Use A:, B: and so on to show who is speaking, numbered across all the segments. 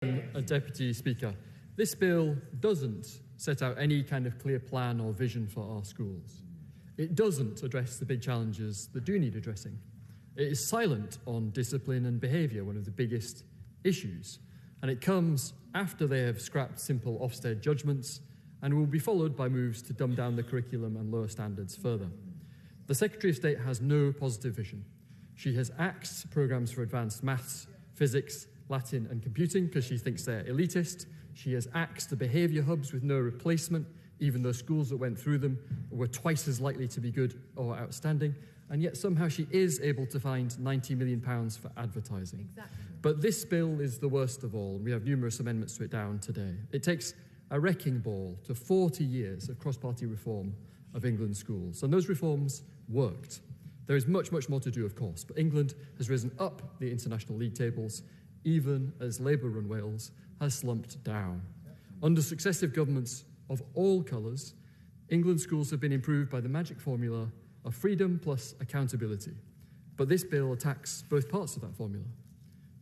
A: Deputy Speaker, this bill doesn't set out any kind of clear plan or vision for our schools. It doesn't address the big challenges that do need addressing. It is silent on discipline and behaviour, one of the biggest issues. And it comes after they have scrapped simple Ofsted judgments and will be followed by moves to dumb down the curriculum and lower standards further. The Secretary of State has no positive vision. She has axed programmes for advanced maths, physics, Latin and computing because she thinks they're elitist. She has axed the behaviour hubs with no replacement, even though schools that went through them were twice as likely to be good or outstanding. And yet somehow she is able to find £90 million for advertising. Exactly. But this bill is the worst of all. We have numerous amendments to it down today. It takes a wrecking ball to 40 years of cross-party reform of England's schools. And those reforms worked. There is much, much more to do, of course, but England has risen up the international league tables, even as Labour-run Wales has slumped down. Under successive governments of all colours, England's schools have been improved by the magic formula of freedom plus accountability. But this bill attacks both parts of that formula.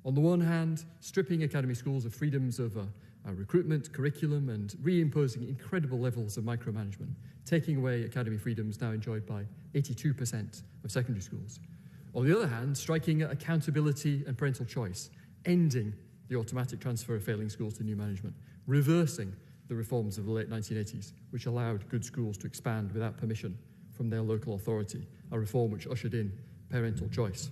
A: On the one hand, stripping academy schools of freedoms over recruitment, curriculum, and reimposing incredible levels of micromanagement, taking away academy freedoms now enjoyed by 82% of secondary schools. On the other hand, striking at accountability and parental choice, ending the automatic transfer of failing schools to new management, reversing the reforms of the late 1980s, which allowed good schools to expand without permission from their local authority, a reform which ushered in parental choice.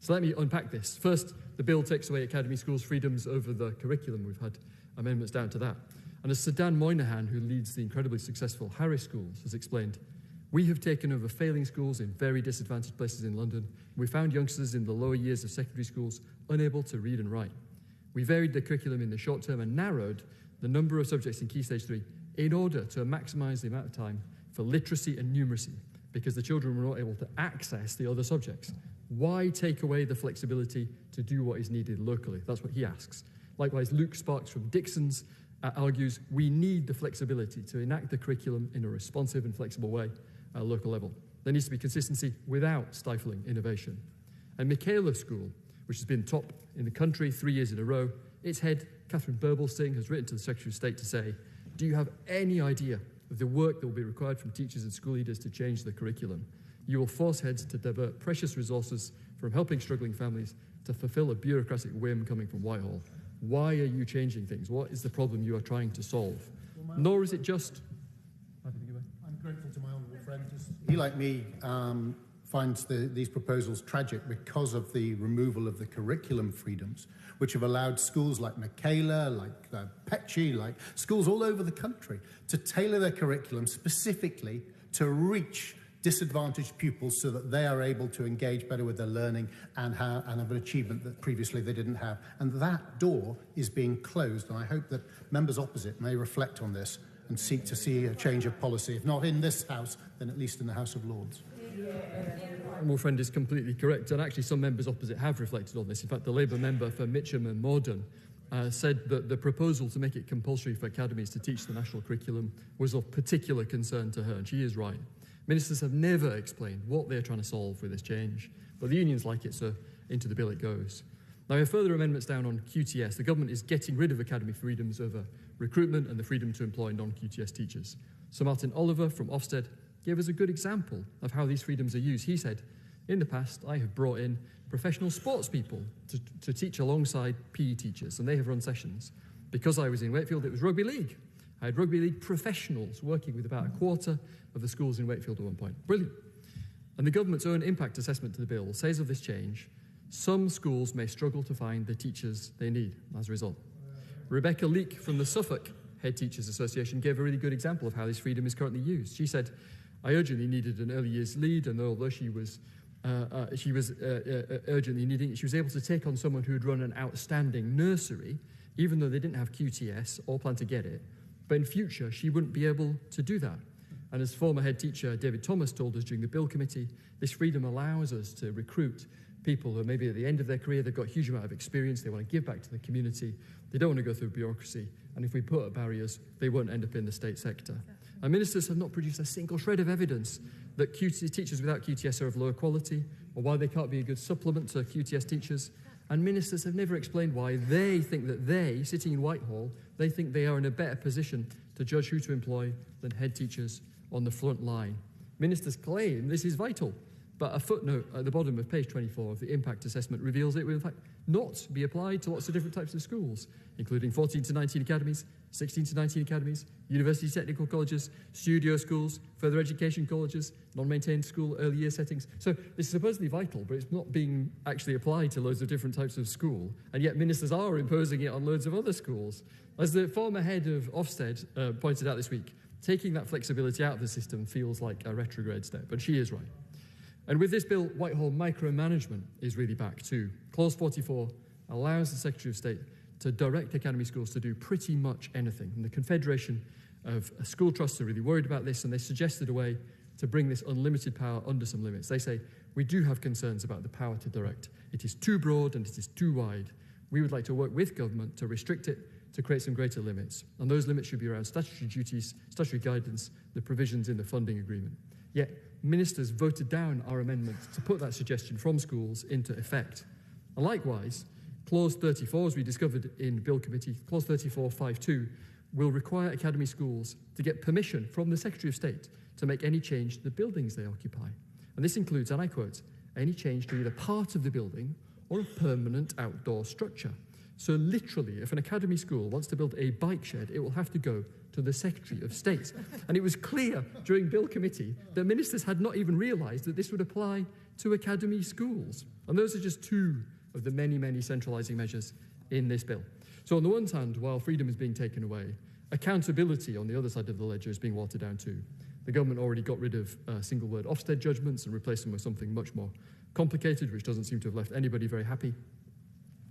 A: So let me unpack this. First, the bill takes away academy schools' freedoms over the curriculum. We've had amendments down to that. And as Sir Dan Moynihan, who leads the incredibly successful Harris Schools, has explained, we have taken over failing schools in very disadvantaged places in London. We found youngsters in the lower years of secondary schools unable to read and write. We varied the curriculum in the short term and narrowed the number of subjects in Key Stage 3 in order to maximise the amount of time for literacy and numeracy, because the children were not able to access the other subjects. Why take away the flexibility to do what is needed locally? That's what he asks. Likewise, Luke Sparks from Dixon's argues we need the flexibility to enact the curriculum in a responsive and flexible way at a local level. There needs to be consistency without stifling innovation. And Michaela School, which has been top in the country 3 years in a row, its head, Catherine Burblesting, has written to the Secretary of State to say, do you have any idea of the work that will be required from teachers and school leaders to change the curriculum? You will force heads to divert precious resources from helping struggling families to fulfil a bureaucratic whim coming from Whitehall. Why are you changing things? What is the problem you are trying to solve? Nor is it just...
B: I'm grateful to my honourable friend. He, like me, finds these proposals tragic because of the removal of the curriculum freedoms, which have allowed schools like Michaela, like Petchy, like schools all over the country to tailor their curriculum specifically to reach disadvantaged pupils so that they are able to engage better with their learning and have an achievement that previously they didn't have. And that door is being closed, and I hope that members opposite may reflect on this and seek to see a change of policy, if not in this House, then at least in the House of Lords.
A: My friend is completely correct, and actually some members opposite have reflected on this. In fact, the Labour member for Mitcham and Morden said that the proposal to make it compulsory for academies to teach the national curriculum was of particular concern to her, and she is right. Ministers have never explained what they're trying to solve with this change, but the unions like it, so into the bill it goes. Now, we have further amendments down on QTS. The government is getting rid of academy freedoms over recruitment and the freedom to employ non-QTS teachers. Sir Martin Oliver from Ofsted gave us a good example of how these freedoms are used. He said, in the past, I have brought in professional sports people to teach alongside PE teachers, and they have run sessions. Because I was in Wakefield, it was rugby league. I had rugby league professionals working with about a quarter of the schools in Wakefield at one point. Brilliant. And the government's own impact assessment to the bill says of this change, some schools may struggle to find the teachers they need as a result. Rebecca Leake from the Suffolk Head Teachers Association gave a really good example of how this freedom is currently used. She said, I urgently needed an early years lead, and although she was urgently needing it, she was able to take on someone who had run an outstanding nursery, even though they didn't have QTS or plan to get it. But in future, she wouldn't be able to do that. And as former head teacher David Thomas told us during the Bill Committee, this freedom allows us to recruit people who are maybe at the end of their career, they've got a huge amount of experience, they want to give back to the community, they don't want to go through bureaucracy, and if we put up barriers, they won't end up in the state sector. And ministers have not produced a single shred of evidence that teachers without QTS are of lower quality, or why they can't be a good supplement to QTS teachers. And ministers have never explained why they think that they, sitting in Whitehall, they think they are in a better position to judge who to employ than head teachers on the front line. Ministers claim this is vital, but a footnote at the bottom of page 24 of the impact assessment reveals it will in fact not be applied to lots of different types of schools, including 14 to 19 academies, 16 to 19 academies, university technical colleges, studio schools, further education colleges, non-maintained school early year settings. So this is supposedly vital, but it's not being actually applied to loads of different types of school, and yet ministers are imposing it on loads of other schools. As the former head of Ofsted pointed out this week, taking that flexibility out of the system feels like a retrograde step, and she is right. And with this bill, Whitehall micromanagement is really back too. Clause 44 allows the Secretary of State to direct academy schools to do pretty much anything. And the Confederation of School Trusts are really worried about this, and they suggested a way to bring this unlimited power under some limits. They say, we do have concerns about the power to direct. It is too broad and it is too wide. We would like to work with government to restrict it, to create some greater limits. And those limits should be around statutory duties, statutory guidance, the provisions in the funding agreement. Yet, ministers voted down our amendment to put that suggestion from schools into effect. And likewise, Clause 34, as we discovered in Bill Committee, Clause 34.5.2, will require academy schools to get permission from the Secretary of State to make any change to the buildings they occupy. And this includes, and I quote, any change to either part of the building or a permanent outdoor structure. So literally, if an academy school wants to build a bike shed, it will have to go to the Secretary of State. And it was clear during Bill Committee that ministers had not even realised that this would apply to academy schools. And those are just two of the many, many centralising measures in this bill. So on the one hand, while freedom is being taken away, accountability on the other side of the ledger is being watered down too. The government already got rid of single-word Ofsted judgments and replaced them with something much more complicated, which doesn't seem to have left anybody very happy.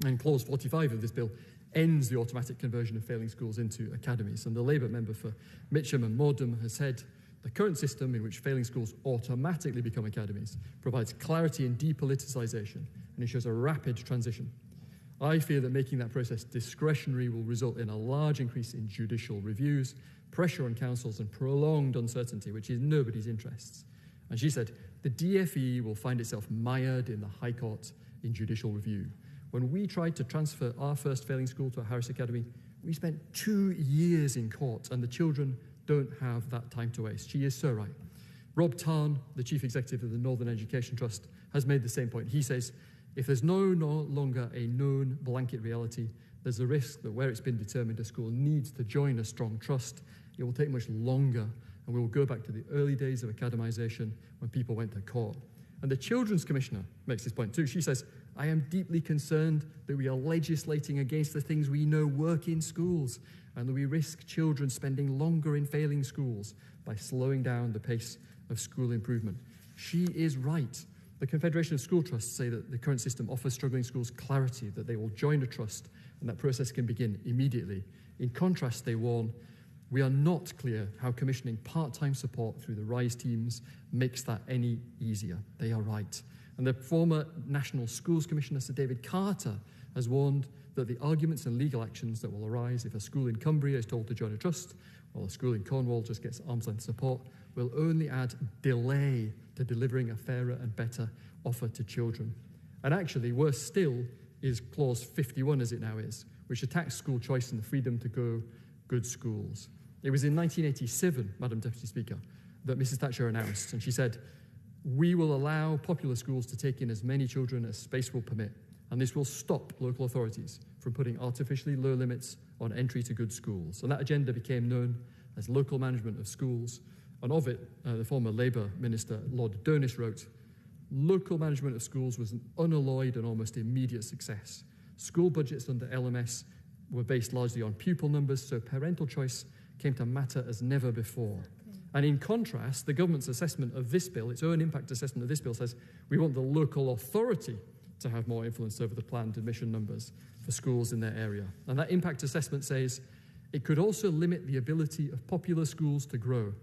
A: And Clause 45 of this bill ends the automatic conversion of failing schools into academies. And the Labour member for Mitcham and Morden has said the current system in which failing schools automatically become academies provides clarity and depoliticisation and ensures a rapid transition. I fear that making that process discretionary will result in a large increase in judicial reviews, pressure on councils and prolonged uncertainty, which is nobody's interests. And she said, the DfE will find itself mired in the High Court in judicial review. When we tried to transfer our first failing school to a Harris Academy, we spent 2 years in court, and the children don't have that time to waste. She is so right. Rob Tarn, the Chief Executive of the Northern Education Trust, has made the same point. He says, if there's no longer a known blanket reality, there's a risk that where it's been determined a school needs to join a strong trust, it will take much longer, and we will go back to the early days of academisation when people went to court. And the Children's Commissioner makes this point too. She says, I am deeply concerned that we are legislating against the things we know work in schools and that we risk children spending longer in failing schools by slowing down the pace of school improvement. She is right. The Confederation of School Trusts say that the current system offers struggling schools clarity, that they will join a trust and that process can begin immediately. In contrast, they warn, we are not clear how commissioning part-time support through the RISE teams makes that any easier. They are right. And the former National Schools Commissioner, Sir David Carter, has warned that the arguments and legal actions that will arise if a school in Cumbria is told to join a trust, while a school in Cornwall just gets arm's-length support, will only add delay to delivering a fairer and better offer to children. And actually, worse still is Clause 51, as it now is, which attacks school choice and the freedom to go good schools. It was in 1987, Madam Deputy Speaker, that Mrs Thatcher announced, and she said, we will allow popular schools to take in as many children as space will permit, and this will stop local authorities from putting artificially low limits on entry to good schools. And that agenda became known as local management of schools. And of it, the former Labour Minister, Lord Donis, wrote, local management of schools was an unalloyed and almost immediate success. School budgets under LMS were based largely on pupil numbers, so parental choice came to matter as never before. And in contrast, the government's assessment of this bill, its own impact assessment of this bill, says we want the local authority to have more influence over the planned admission numbers for schools in their area. And that impact assessment says it could also limit the ability of popular schools to grow.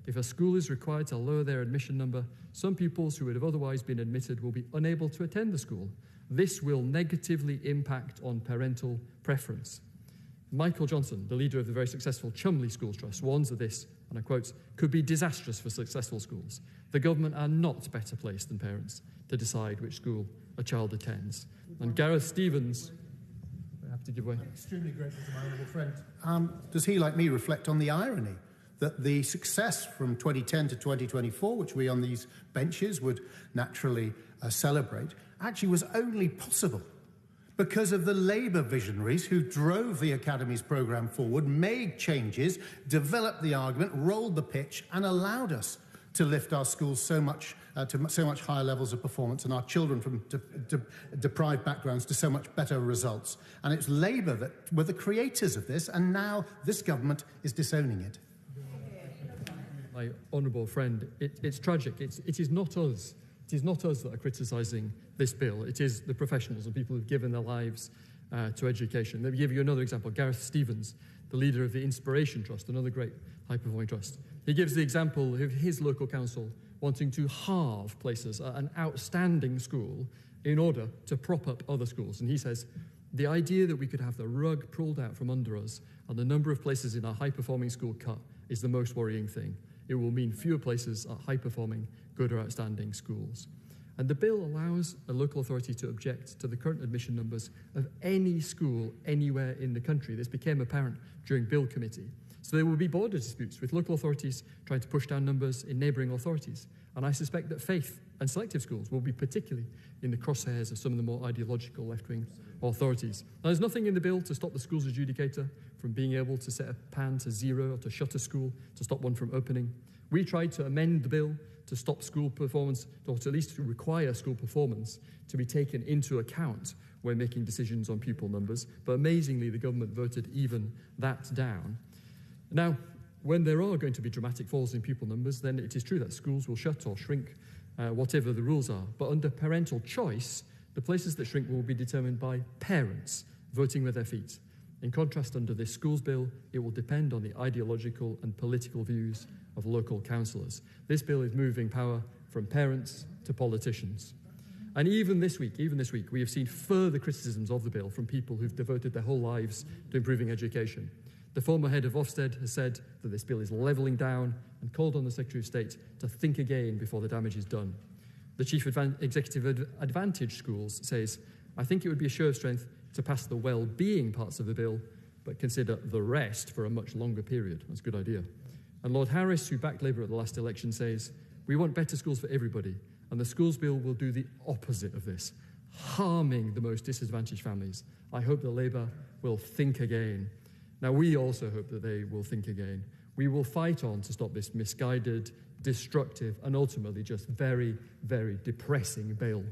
A: If a school is required to lower their admission number, some pupils who would have otherwise been admitted will be unable to attend the school. This will negatively impact on parental preference. Michael Johnson, the leader of the very successful Cholmondeley Schools Trust, warns that this, and I quote, could be disastrous for successful schools. The government are not better placed than parents to decide which school a child attends. And Gareth Stevens, I have to give way.
B: I'm extremely grateful to my honourable friend. Does he, like me, reflect on the irony that the success from 2010 to 2024, which we on these benches would naturally celebrate, actually was only possible because of the Labour visionaries who drove the Academy's programme forward, made changes, developed the argument, rolled the pitch, and allowed us to lift our schools so much to so much higher levels of performance, and our children from deprived backgrounds to so much better results. And it's Labour that were the creators of this, and now this government is disowning it.
A: My honourable friend, it's tragic. It is not us. It is not us that are criticising this bill. It is the professionals and people who've given their lives to education. Let me give you another example. Gareth Stevens, the leader of the Inspiration Trust, another great high-performing trust. He gives the example of his local council wanting to halve places at an outstanding school in order to prop up other schools. And he says, the idea that we could have the rug pulled out from under us and the number of places in our high-performing school cut is the most worrying thing. It will mean fewer places at high-performing, good or outstanding schools. And the bill allows a local authority to object to the current admission numbers of any school anywhere in the country. This became apparent during Bill Committee. So there will be border disputes with local authorities trying to push down numbers in neighbouring authorities. And I suspect that faith and selective schools will be particularly in the crosshairs of some of the more ideological left-wing authorities. Now, there's nothing in the bill to stop the schools adjudicator from being able to set a PAN to 0 or to shut a school, to stop one from opening. We tried to amend the bill to stop school performance, or to at least to require school performance to be taken into account when making decisions on pupil numbers. But amazingly, the government voted even that down. Now, when there are going to be dramatic falls in pupil numbers, then it is true that schools will shut or shrink, whatever the rules are. But under parental choice, the places that shrink will be determined by parents voting with their feet. In contrast, under this schools bill, it will depend on the ideological and political views of local councillors. This bill is moving power from parents to politicians. And even this week, we have seen further criticisms of the bill from people who've devoted their whole lives to improving education. The former head of Ofsted has said that this bill is levelling down and called on the Secretary of State to think again before the damage is done. The Chief Executive Advantage Schools says, I think it would be a show of strength to pass the well-being parts of the bill, but consider the rest for a much longer period. That's a good idea. And Lord Harris, who backed Labour at the last election, says, we want better schools for everybody, and the schools bill will do the opposite of this, harming the most disadvantaged families. I hope that Labour will think again. Now, we also hope that they will think again. We will fight on to stop this misguided, destructive, and ultimately just very, very depressing bill.